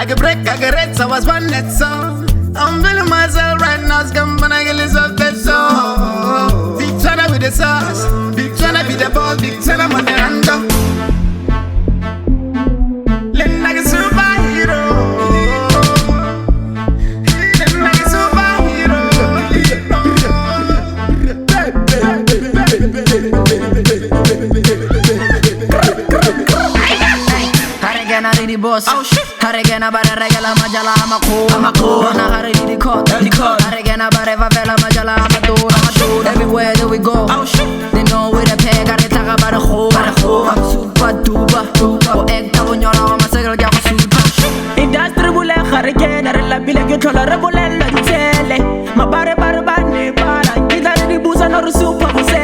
I can break, I can red, so I was one that song. I'm feeling myself right now, scum, but I get this up that song. Big China with the sauce, Big China be the boss, Big China on the random. Living like a superhero. Living like a superhero. Harigana di boss. Oh shit. Harigana bare regala majala amako. Rona hari di court. Harigana bare favela majala amado. Everywhere that we go. Oh shit. They know we the peg. Gare taka bare ho. I'm super duper. O ekta bonyola o masegel ya super. Industry bule harigana rela bile ke thola re bolella ditele. Mabare bare bane para. Kita di busa no super.